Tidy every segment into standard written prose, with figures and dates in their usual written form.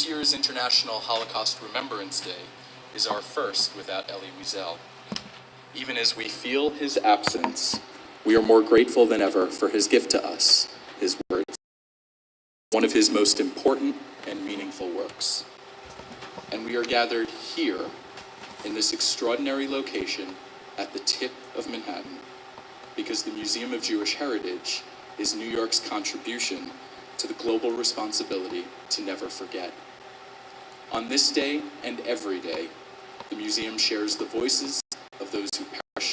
This year's International Holocaust Remembrance Day is our first without Elie Wiesel. Even as we feel his absence, we are more grateful than ever for his gift to us, his words, one of his most important and meaningful works. And we are gathered here in this extraordinary location at the tip of Manhattan because the Museum of Jewish Heritage is New York's contribution to the global responsibility to never forget. On this day and every day, the museum shares the voices of those who perished.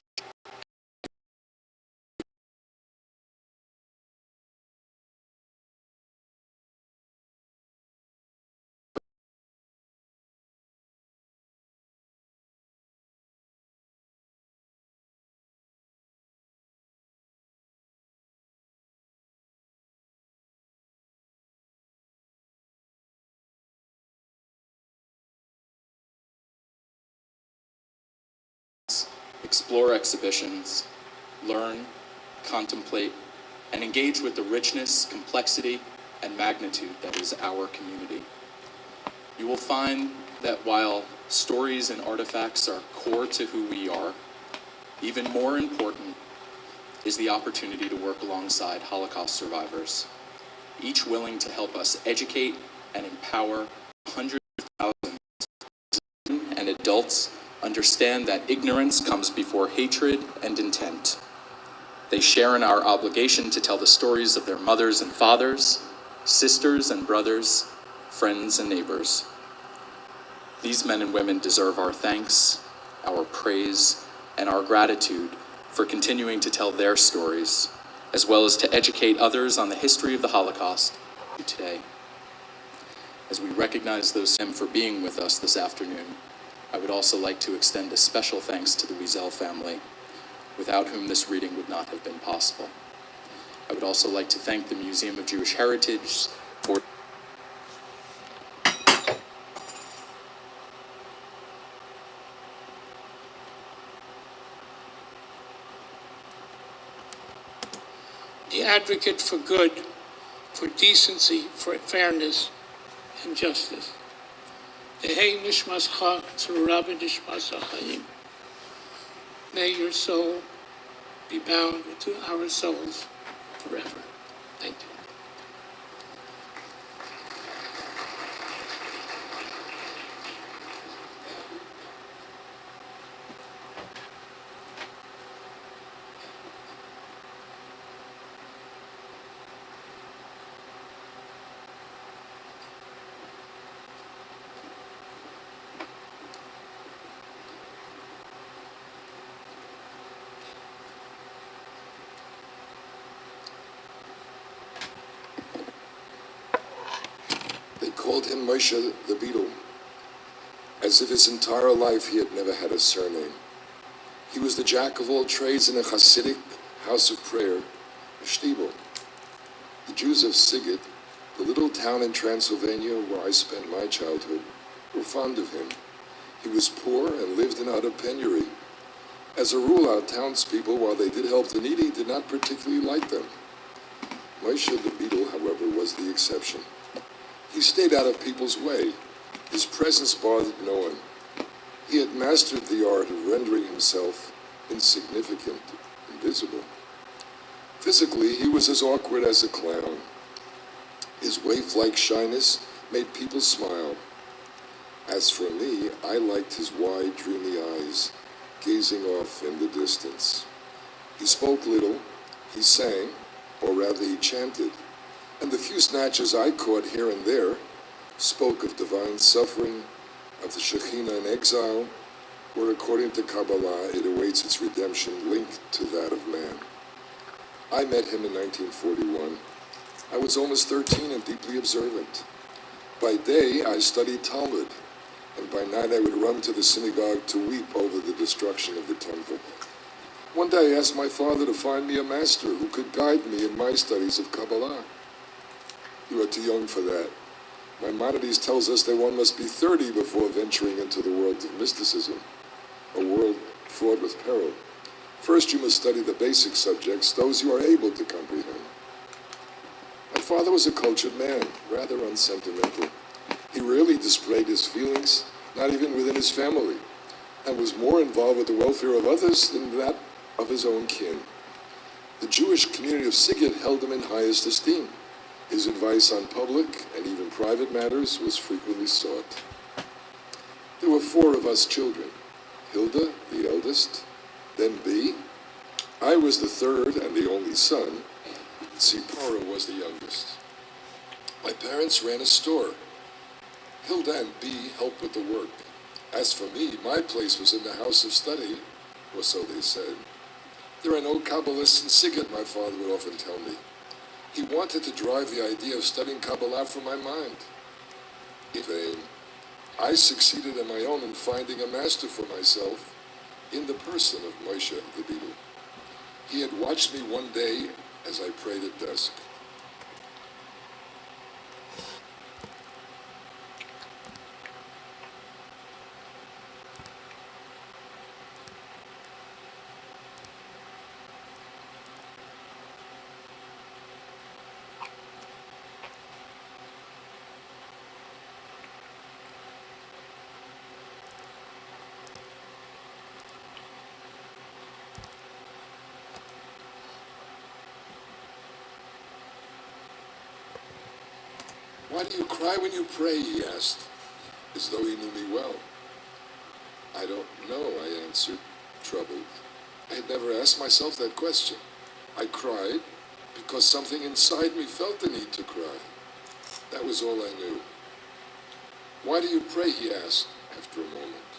Explore exhibitions, learn, contemplate, and engage with the richness, complexity, and magnitude that is our community. You will find that while stories and artifacts are core to who we are, even more important is the opportunity to work alongside Holocaust survivors, each willing to help us educate and empower hundreds of thousands of children and adults understand that ignorance comes before hatred and intent. They share in our obligation to tell the stories of their mothers and fathers, sisters and brothers, friends and neighbors. These men and women deserve our thanks, our praise, and our gratitude for continuing to tell their stories, as well as to educate others on the history of the Holocaust today. As we recognize those for being with us this afternoon, I would also like to extend a special thanks to the Wiesel family, without whom this reading would not have been possible. I would also like to thank the Museum of Jewish Heritage for the advocate for good, for decency, for fairness, and justice. Tehei nishmascha tzurah b'nishmas ha'chayim. May your soul be bound to our souls forever. Thank you. They called him Moshe the Beetle, as if his entire life he had never had a surname. He was the jack of all trades in a Hasidic house of prayer, a shtibel. The Jews of Sighet, the little town in Transylvania where I spent my childhood, were fond of him. He was poor and lived in utter penury. As a rule, our townspeople, while they did help the needy, did not particularly like them. Moshe the Beetle, however, was the exception. He stayed out of people's way. His presence bothered no one. He had mastered the art of rendering himself insignificant, invisible. Physically, he was as awkward as a clown. His waif-like shyness made people smile. As for me, I liked his wide, dreamy eyes, gazing off in the distance. He spoke little, he sang, or rather he chanted, and the few snatches I caught here and there spoke of divine suffering, of the Shekhinah in exile, where according to Kabbalah it awaits its redemption linked to that of man. I met him in 1941. I was almost 13 and deeply observant. By day I studied Talmud, and by night I would run to the synagogue to weep over the destruction of the temple. One day I asked my father to find me a master who could guide me in my studies of Kabbalah. You are too young for that. Maimonides tells us that one must be 30 before venturing into the world of mysticism, a world fraught with peril. First you must study the basic subjects, those you are able to comprehend. My father was a cultured man, rather unsentimental. He rarely displayed his feelings, not even within his family, and was more involved with the welfare of others than that of his own kin. The Jewish community of Sighet held him in highest esteem. His advice on public and even private matters was frequently sought. There were 4 of us children: Hilda, the eldest, then B. I was the 3rd and the only son. Tzipora was the youngest. My parents ran a store. Hilda and B helped with the work. As for me, my place was in the house of study, or so they said. There are no Kabbalists in Sighet, my father would often tell me. He wanted to drive the idea of studying Kabbalah from my mind. In vain. I succeeded on my own in finding a master for myself in the person of Moshe the Beadle. He had watched me one day as I prayed at dusk. Why do you cry when you pray? He asked, as though he knew me well. I don't know, I answered, troubled. I had never asked myself that question. I cried because something inside me felt the need to cry. That was all I knew. Why do you pray? He asked after a moment.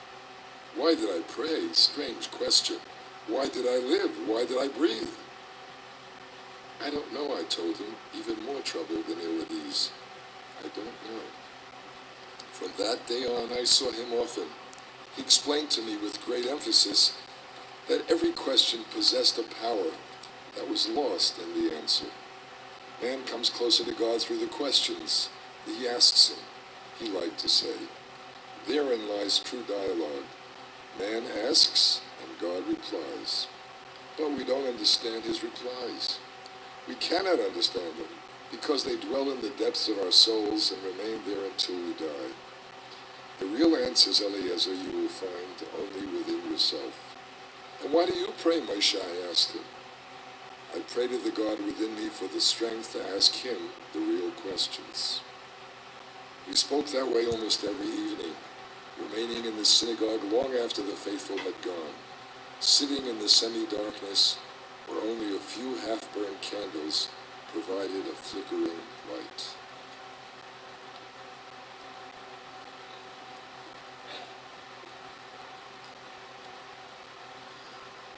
Why did I pray? Strange question. Why did I live? Why did I breathe? I don't know, I told him, even more troubled than ill at ease. I don't know. From that day on, I saw him often. He explained to me with great emphasis that every question possessed a power that was lost in the answer. Man comes closer to God through the questions that he asks him, he liked to say. Therein lies true dialogue. Man asks, and God replies. But we don't understand his replies. We cannot understand them, because they dwell in the depths of our souls and remain there until we die. The real answers, Eliezer, you will find only within yourself. And why do you pray, Moshe? I asked him. I pray to the God within me for the strength to ask him the real questions. We spoke that way almost every evening, remaining in the synagogue long after the faithful had gone, sitting in the semi-darkness where only a few half-burned candles provided a flickering light.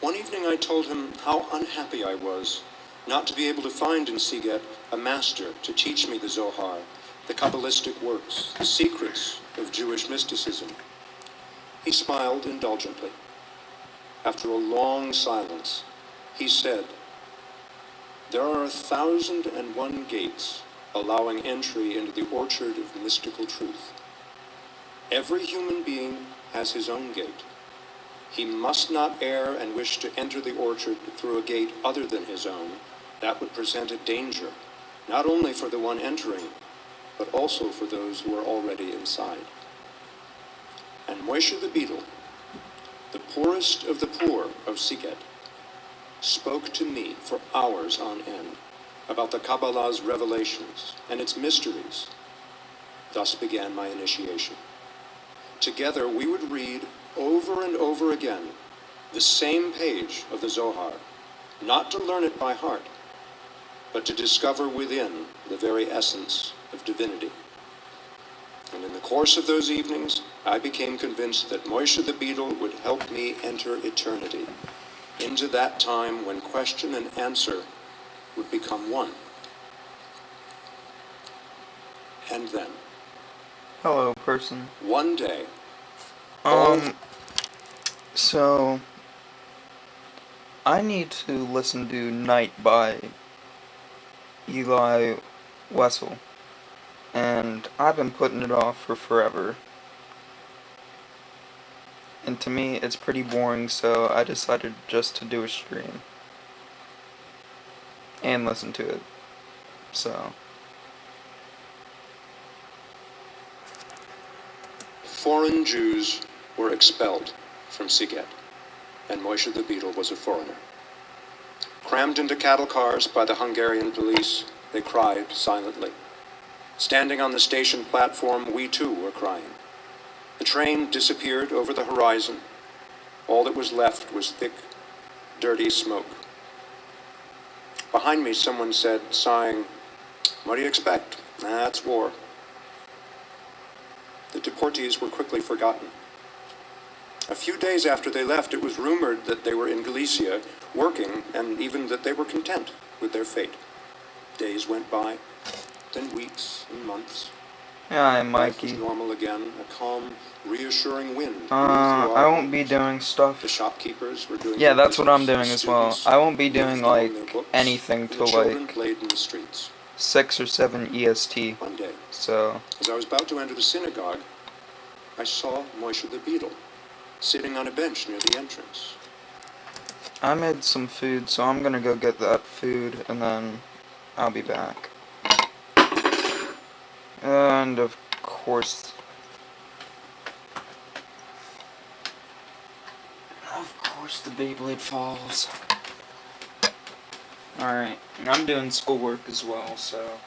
One evening I told him how unhappy I was not to be able to find in Sighet a master to teach me the Zohar, the Kabbalistic works, the secrets of Jewish mysticism. He smiled indulgently. After a long silence, he said, "There are 1,001 gates allowing entry into the orchard of mystical truth. Every human being has his own gate. He must not err and wish to enter the orchard through a gate other than his own. That would present a danger, not only for the one entering, but also for those who are already inside." And Moshe the Beadle, the poorest of the poor of Sighet, spoke to me for hours on end about the Kabbalah's revelations and its mysteries. Thus began my initiation. Together we would read over and over again the same page of the Zohar, not to learn it by heart, but to discover within the very essence of divinity. And in the course of those evenings, I became convinced that Moshe the Beadle would help me enter eternity, into that time when question and answer would become one. And then, Hello, person. one day, So, I need to listen to Night by Elie Wiesel, and I've been putting it off for forever. And to me, it's pretty boring, so I decided just to do a stream and listen to it. So, Foreign Jews were expelled from Siget, and Moshe the Beetle was a foreigner. Crammed into cattle cars by the Hungarian police, they cried silently. Standing on the station platform, we too were crying. The train disappeared over the horizon. All that was left was thick, dirty smoke. Behind me, someone said, sighing, "What do you expect? That's war." The deportees were quickly forgotten. A few days after they left, it was rumored that they were in Galicia, working, and even that they were content with their fate. Days went by, then weeks and months. Yeah, Life Mikey. was normal again, a calm, reassuring wind blew through I our won't be homes. doing stuff. The shopkeepers were doing Yeah, their that's what I'm business. doing as well. Students I won't be doing moved along their like books, anything and till the children like played in the streets. 6 or 7 EST. One day, So, as I was about to enter the synagogue, I saw Moshe the Beetle sitting on a bench near the entrance. I made some food, so I'm gonna go get that food and then I'll be back. And of course, the Beyblade falls. Alright, and I'm doing schoolwork as well, so.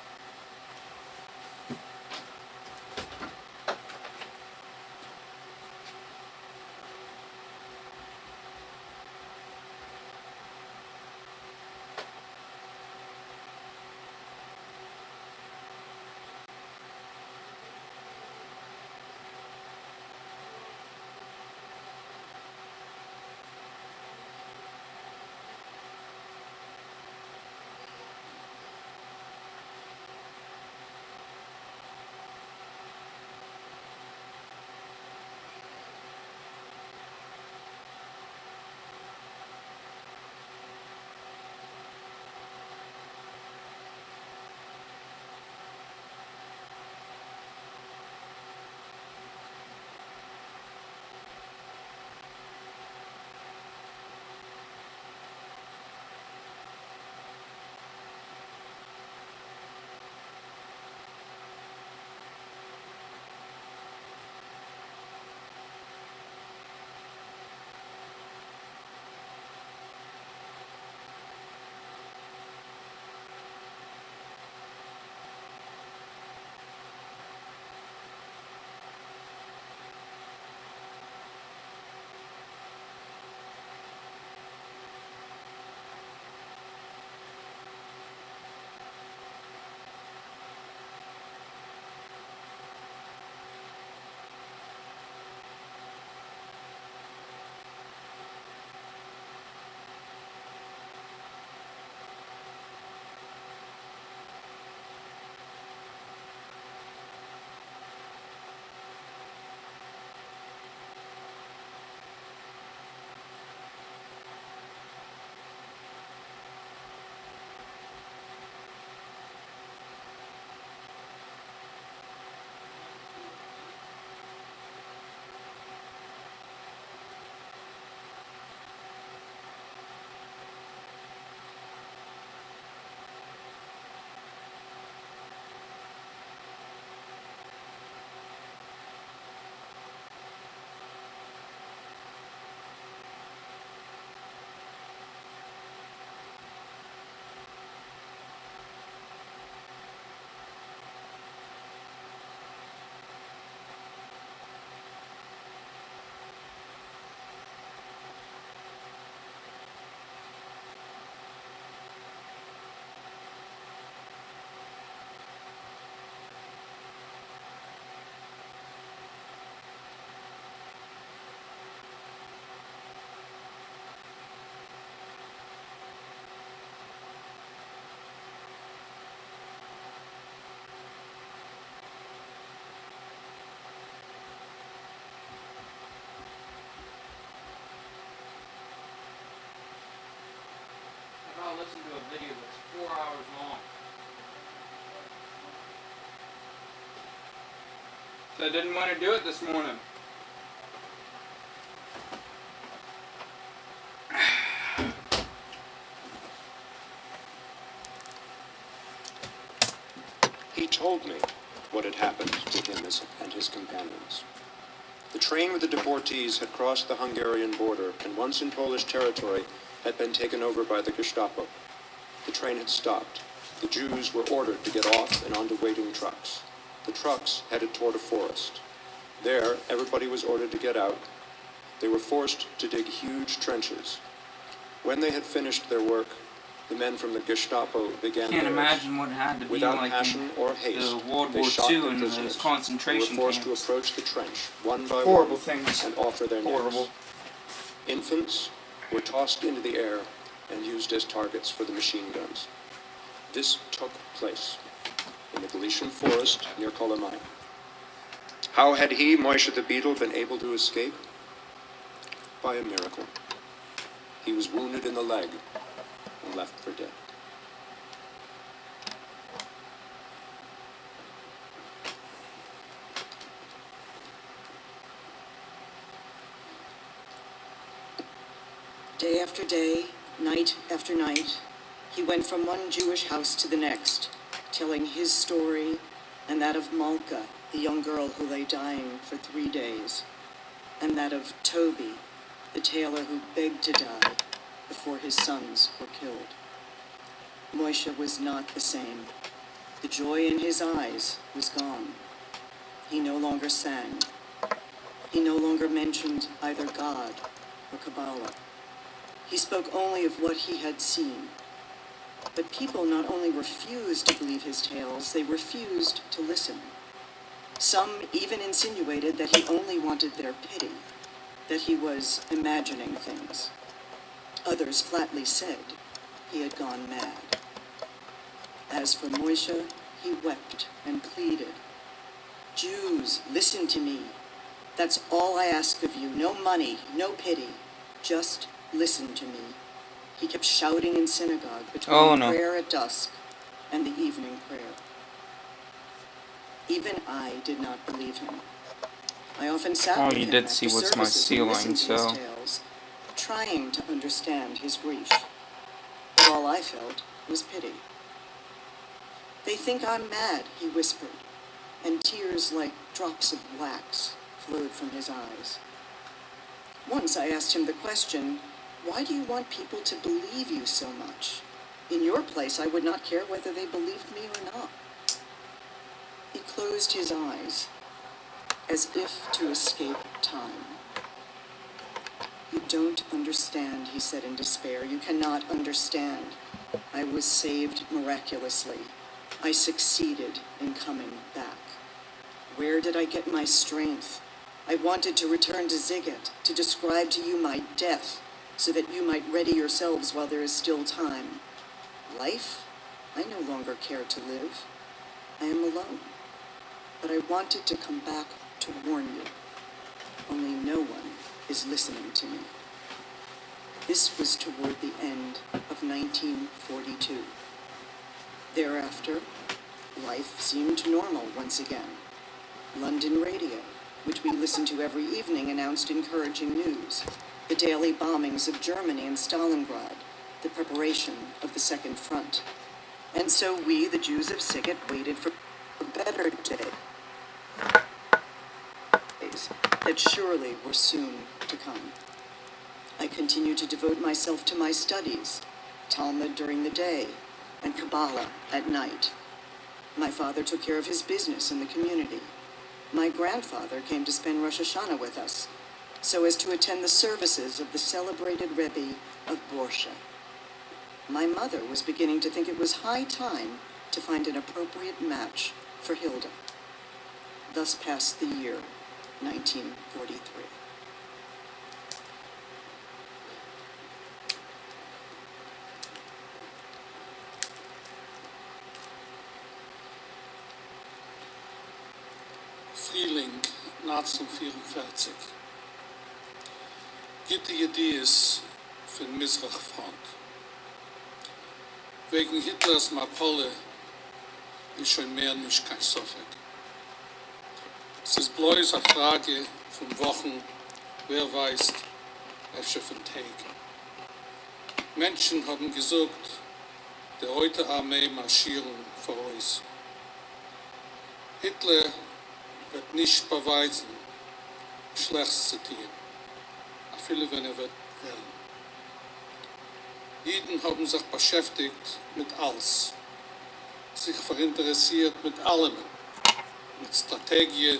Listen to a video that's 4 hours long. So I didn't want to do it this morning. He told me what had happened to him and his companions. The train with the deportees had crossed the Hungarian border and once in Polish territory had been taken over by the Gestapo. The train had stopped. The Jews were ordered to get off and onto waiting trucks. The trucks headed toward a forest. There, everybody was ordered to get out. They were forced to dig huge trenches. When they had finished their work, the men from the Gestapo began Can't theirs. imagine what it had to be Without like passion in or haste, the World they War shot II the and prisoners. those They concentration were forced camps. to approach the trench one by Horrible one things. and offer their Horrible. necks. Infants were tossed into the air and used as targets for the machine guns. This took place in the Galician forest near Kolomai. How had he, Moishe the beetle, been able to escape? By a miracle. He was wounded in the leg and left for dead. Day after day, night after night, he went from one Jewish house to the next, telling his story and that of Malka, the young girl who lay dying for 3 days, and that of Toby, the tailor who begged to die before his sons were killed. Moishe was not the same. The joy in his eyes was gone. He no longer sang. He no longer mentioned either God or Kabbalah. He spoke only of what he had seen. But people not only refused to believe his tales, they refused to listen. Some even insinuated that he only wanted their pity, that he was imagining things. Others flatly said he had gone mad. As for Moishe, he wept and pleaded. Jews, listen to me. That's all I ask of you. No money, no pity. Just listen to me. He kept shouting in synagogue between prayer at dusk and the evening prayer. Even I did not believe him. I often sat with you him did after see what's my services and listened ceiling, to so his tales, trying to understand his grief. But all I felt was pity. They think I'm mad, he whispered, and tears like drops of wax flowed from his eyes. Once I asked him the question, why do you want people to believe you so much? In your place, I would not care whether they believed me or not. He closed his eyes, as if to escape time. You don't understand, he said in despair. You cannot understand. I was saved miraculously. I succeeded in coming back. Where did I get my strength? I wanted to return to Ziget, to describe to you my death, so that you might ready yourselves while there is still time. Life? I no longer care to live. I am alone. But I wanted to come back to warn you. Only no one is listening to me. This was toward the end of 1942. Thereafter, life seemed normal once again. London radio, which we listened to every evening, announced encouraging news. The daily bombings of Germany and Stalingrad, the preparation of the Second Front. And so we, the Jews of Siget, waited for a better day. Days that surely were soon to come. I continued to devote myself to my studies, Talmud during the day, and Kabbalah at night. My father took care of his business in the community. My grandfather came to spend Rosh Hashanah with us, so as to attend the services of the celebrated Rebbe of Borsha. My mother was beginning to think it was high time to find an appropriate match for Hilda. Thus passed the year 1943. Frühling 1944. Gibt die Idees für den Mizrach-Front. Wegen Hitlers Mapole ist schon mehr nicht kein Sofek. Es ist bloß eine Frage von Wochen, wer weiß, öfter von Tagen. Menschen haben gesagt, die heute Armee marschieren vor uns. Hitler wird nicht beweisen, Schlechts zu tun, a viele wenn wird werden. Jeden haben sich beschäftigt mit alles, sich verinteressiert mit allem, mit Strategie,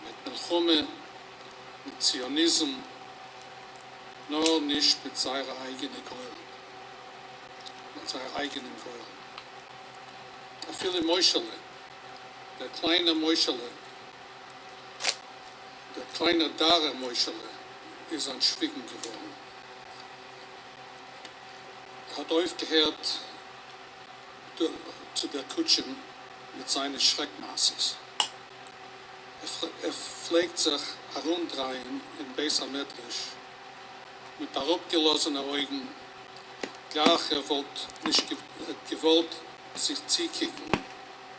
mit Milchume, mit Zionism, nur nicht mit seiner eigenen Gehör, mit seiner eigenen Gehör. A viele Moschele, der kleine Moschele, der kleine Dare Moschele ist an Schwiegen geworden. Hat aufgehört zu der Kutschen mit seinen Schreckmaßes. Pflegt sich herumdrehen in Besametrisch mit herabgelassenen Augen. Gleich wollte nicht gewollt sich ziehen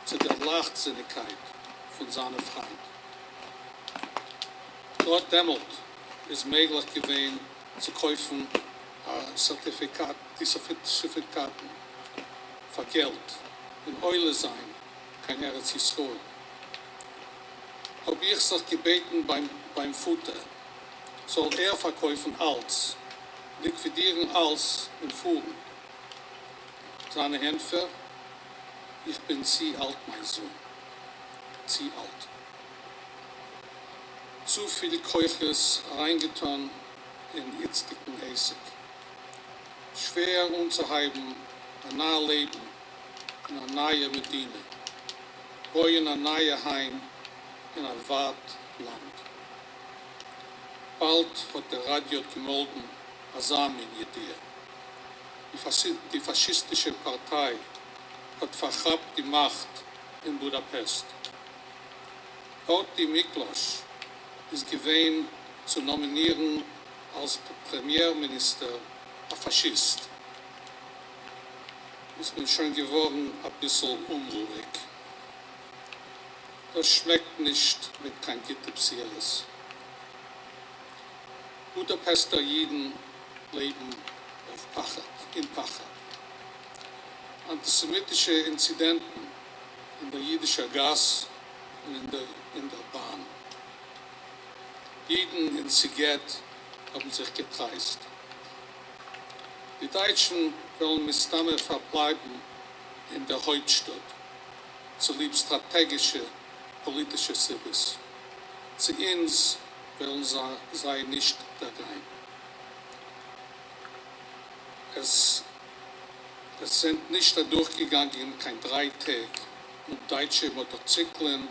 zu der Leichtsinnigkeit von seinem Freund. Dort dämmelt ist möglich gewesen zu kaufen die Zertifikaten für Geld. In Eule sein, kein Eretz Yisroel. Hab ich sich gebeten beim Futter, soll verkaufen als, liquidieren als und fuhren. Seine Hände, ich bin sie alt, mein Sohn. Sie alt. Zu viele Keuches reingetan in jetzigen Essig. Schwer umzuheben, ein neues Leben, in eine neue Medina. Bauen ein neues Heim in ein Wartland. Bald hat der Radio gemolden, Asam in Jedea. Die faschistische Partei hat verhabt die Macht in Budapest. Auch die Miklos ist gewähnt zu nominieren als Premierminister ein Faschist. Ist mir schon geworden ein bisschen unruhig. Das schmeckt nicht mit kein Gittepsieres. Budapester Jiden leben in Pachat. Antisemitische Inzidenten in der jüdischen Gas und in der Bahn. Jeden in Siget haben sich getreist. Die Deutschen wollen mit Stamme verbleiben in der Hauptstadt, zulieb strategische politische Sibis. Zu uns wollen sei nicht dagein. Es sind nicht durchgegangen, kein 3 Tage, und deutsche Motozyklen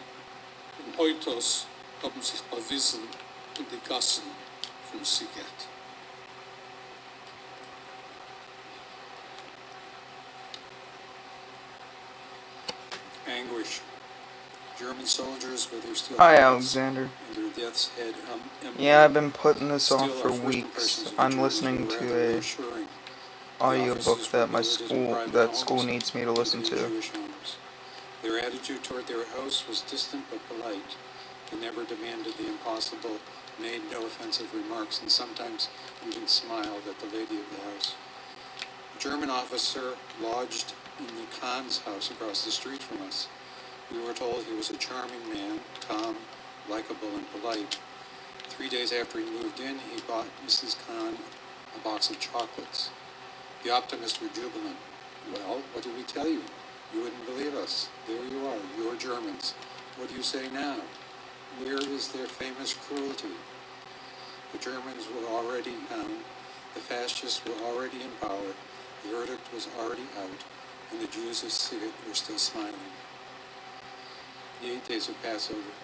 und Autos haben sich bewiesen in die Gassen von Siget. Anguish. German soldiers, with their steel Hi, helmets Alexander. and their death's head Yeah, I've been putting this still off for our first weeks. impressions of the I'm Germans listening were to rather a reassuring. The audiobook officers that were my billeted in school private school homes needs me to listen living in to. Jewish homes. Their attitude toward their host was distant but polite. They never demanded the impossible, made no offensive remarks, and sometimes even smiled at the lady of the house. A German officer lodged in the Khan's house across the street from us. We were told he was a charming man, calm, likable, and polite. 3 days after he moved in, he bought Mrs. Khan a box of chocolates. The optimists were jubilant. Well, what did we tell you? You wouldn't believe us. There you are, you're Germans. What do you say now? Where is their famous cruelty? The Germans were already down, the fascists were already in power, the verdict was already out, and the Jews of Siget were still smiling. The 8 days of Passover.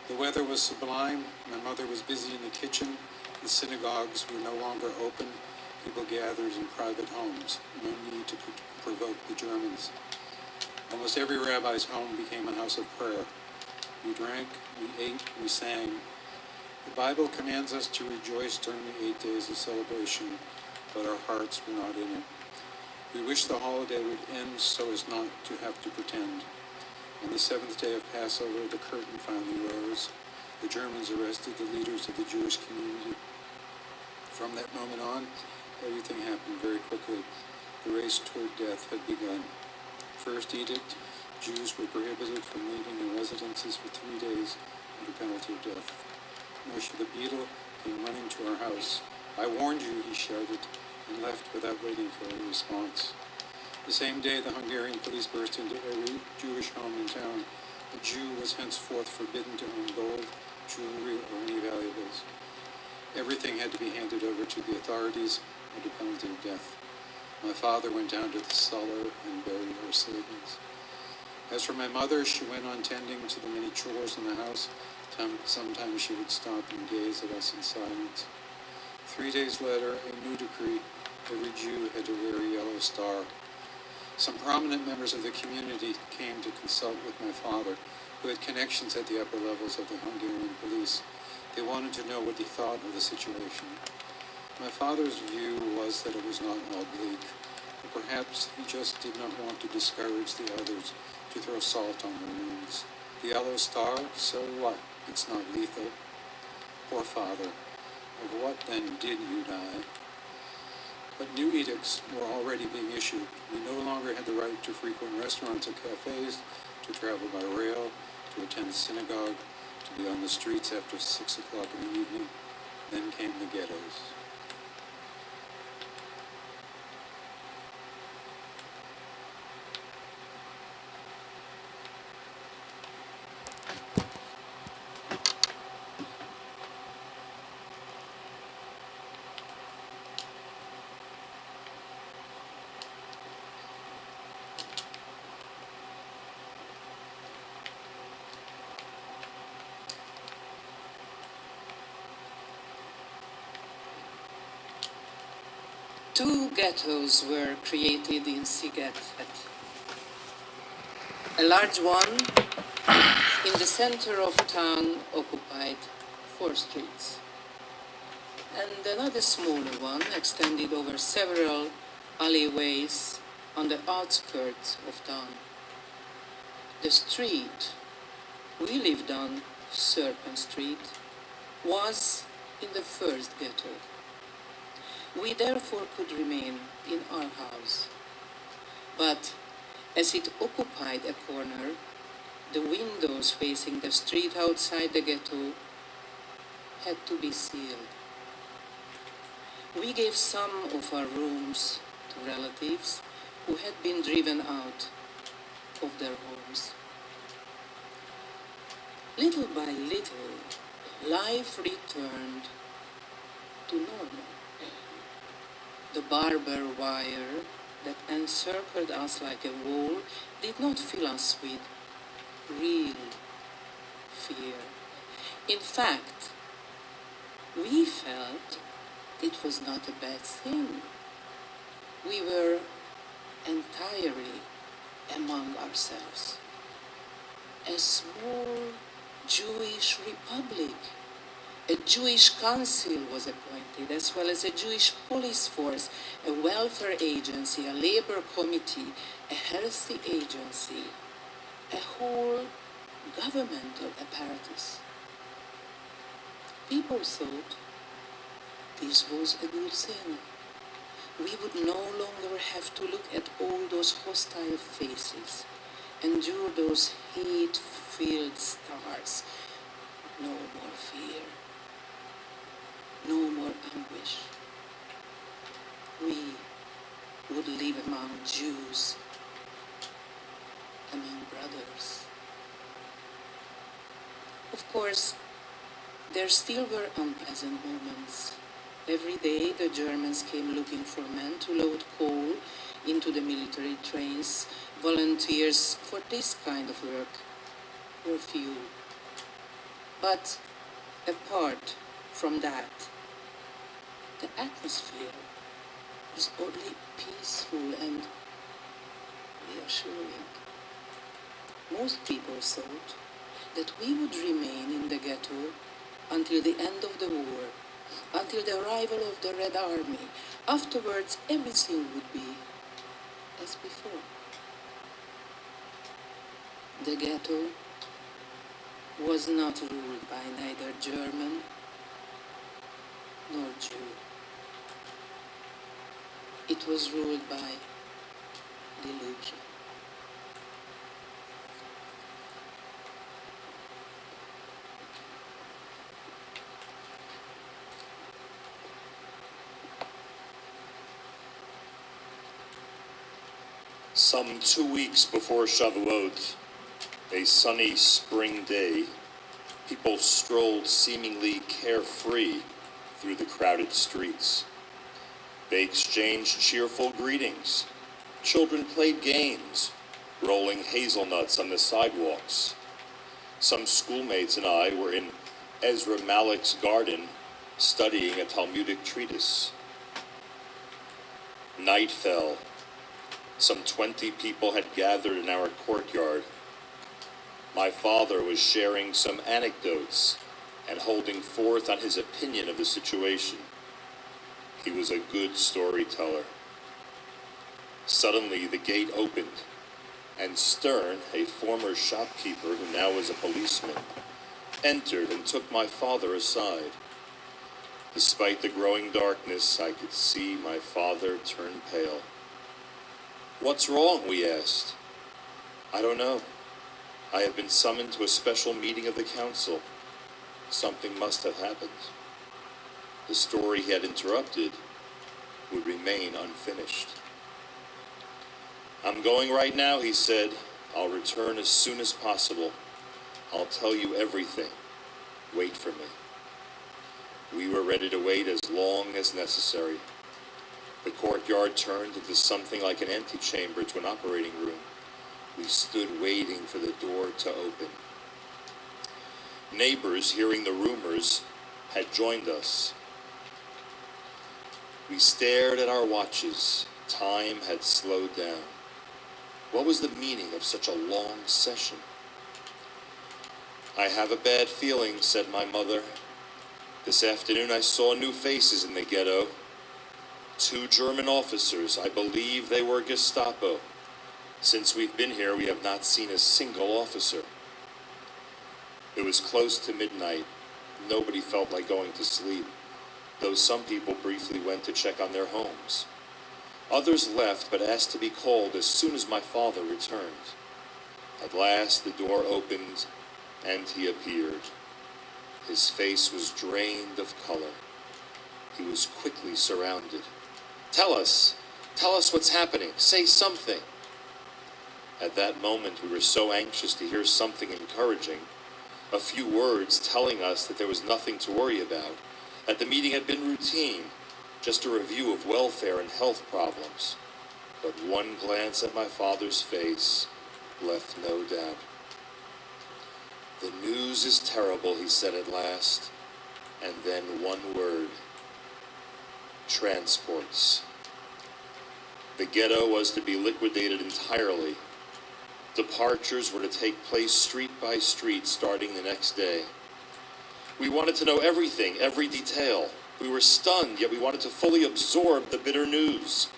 The weather was sublime. My mother was busy in the kitchen. The synagogues were no longer open. People gathered in private homes. No need to provoke the Germans. Almost every rabbi's home became a house of prayer. We drank, we ate, we sang. The Bible commands us to rejoice during the 8 days of celebration, but our hearts were not in it. We wished the holiday would end so as not to have to pretend. On the 7th day of Passover, the curtain finally rose. The Germans arrested the leaders of the Jewish community. From that moment on, everything happened very quickly. The race toward death had begun. First edict, Jews were prohibited from leaving their residences for 3 days under penalty of death. Moshe the beetle came running to our house. "I warned you," he shouted, and left without waiting for a response. The same day, the Hungarian police burst into every Jewish home in town. A Jew was henceforth forbidden to own gold, jewelry, or any valuables. Everything had to be handed over to the authorities under penalty of death. My father went down to the cellar and buried our savings. As for my mother, she went on tending to the many chores in the house. Sometimes she would stop and gaze at us in silence. 3 days later, a new decree: every Jew had to wear a yellow star. Some prominent members of the community came to consult with my father, who had connections at the upper levels of the Hungarian police. They wanted to know what he thought of the situation. My father's view was that it was not all bleak, but perhaps he just did not want to discourage the others to throw salt on their wounds. The yellow star, so what? It's not lethal. Poor father. Of what then did you die? But new edicts were already being issued. We no longer had the right to frequent restaurants or cafes, to travel by rail, to attend synagogue, to be on the streets after 6 o'clock in the evening. Then came the ghettos. Two ghettos were created in Sziget. A large one in the center of town occupied 4 streets, and another smaller one extended over several alleyways on the outskirts of town. The street we lived on, Serpent Street, was in the first ghetto. We therefore could remain in our house. But as it occupied a corner, the windows facing the street outside the ghetto had to be sealed. We gave some of our rooms to relatives who had been driven out of their homes. Little by little, life returned to normal. The barbed wire that encircled us like a wall did not fill us with real fear. In fact, we felt it was not a bad thing. We were entirely among ourselves. A small Jewish republic. A Jewish council was appointed, as well as a Jewish police force, a welfare agency, a labor committee, a healthy agency, a whole governmental apparatus. People thought this was a good thing. We would no longer have to look at all those hostile faces, endure those hate-filled stars. No more fear. No more anguish. We would live among Jews, among brothers. Of course, there still were unpleasant moments. Every day the Germans came looking for men to load coal into the military trains. Volunteers for this kind of work were few. But apart from that, the atmosphere was oddly peaceful and reassuring. Most people thought that we would remain in the ghetto until the end of the war, until the arrival of the Red Army. Afterwards, everything would be as before. The ghetto was not ruled by neither German nor Jew. It was ruled by delusion. Some 2 weeks before Shavuot, a sunny spring day, people strolled seemingly carefree through the crowded streets. They exchanged cheerful greetings. Children played games, rolling hazelnuts on the sidewalks. Some schoolmates and I were in Ezra Malik's garden studying a Talmudic treatise. Night fell. Some 20 people had gathered in our courtyard. My father was sharing some anecdotes and holding forth on his opinion of the situation. He was a good storyteller. Suddenly, the gate opened, and Stern, a former shopkeeper who now was a policeman, entered and took my father aside. Despite the growing darkness, I could see my father turn pale. "What's wrong?" we asked. "I don't know. I have been summoned to a special meeting of the council. Something must have happened." The story he had interrupted would remain unfinished. "I'm going right now," he said. "I'll return as soon as possible. I'll tell you everything. Wait for me." We were ready to wait as long as necessary. The courtyard turned into something like an antechamber to an operating room. We stood waiting for the door to open. Neighbors, hearing the rumors, had joined us. We stared at our watches. Time had slowed down. What was the meaning of such a long session? "I have a bad feeling," said my mother. "This afternoon I saw new faces in the ghetto. 2 German officers. I believe they were Gestapo. Since we've been here, we have not seen a single officer." It was close to midnight. Nobody felt like going to sleep, though some people briefly went to check on their homes. Others left, but asked to be called as soon as my father returned. At last, the door opened, and he appeared. His face was drained of color. He was quickly surrounded. Tell us what's happening. Say something." At that moment, we were so anxious to hear something encouraging, a few words telling us that there was nothing to worry about, that the meeting had been routine, just a review of welfare and health problems. But one glance at my father's face left no doubt. "The news is terrible," he said at last, and then one word: transports. The ghetto was to be liquidated entirely. Departures were to take place street by street starting the next day. We wanted to know everything, every detail. We were stunned, yet we wanted to fully absorb the bitter news.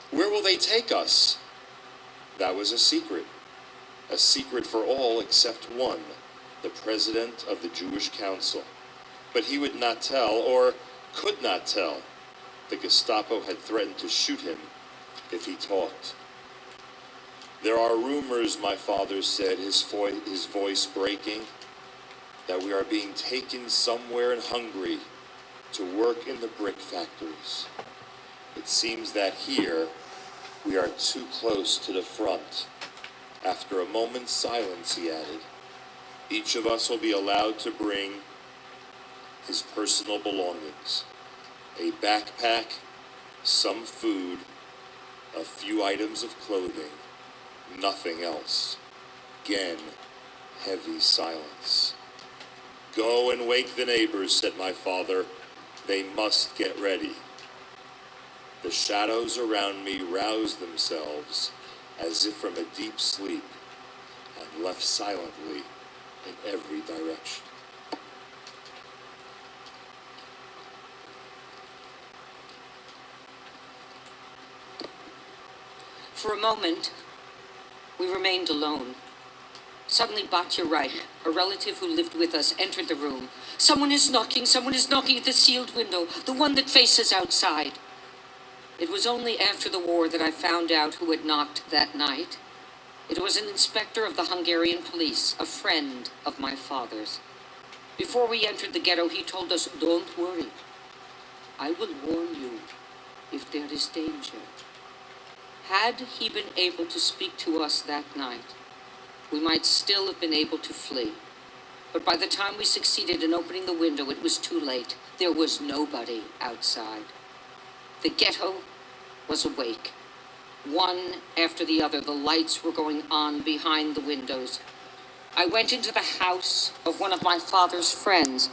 Where will they take us? That was a secret for all except one, the president of the Jewish Council. But he would not tell, or could not tell. The Gestapo had threatened to shoot him if he talked. "There are rumors," my father said, his voice breaking, "that we are being taken somewhere in Hungary to work in the brick factories. It seems that here we are too close to the front." After a moment's silence, he added, "Each of us will be allowed to bring his personal belongings, a backpack, some food, a few items of clothing, nothing else." Again, heavy silence. "Go and wake the neighbors," said my father. "They must get ready." The shadows around me roused themselves as if from a deep sleep and left silently in every direction. For a moment, we remained alone. Suddenly, Batya Reich, a relative who lived with us, entered the room. Someone is knocking at the sealed window, the one that faces outside." It was only after the war that I found out who had knocked that night. It was an inspector of the Hungarian police, a friend of my father's. Before we entered the ghetto, he told us, "Don't worry. I will warn you if there is danger." Had he been able to speak to us that night, we might still have been able to flee. But by the time we succeeded in opening the window, it was too late. There was nobody outside. The ghetto was awake. One after the other, the lights were going on behind the windows. I went into the house of one of my father's friends.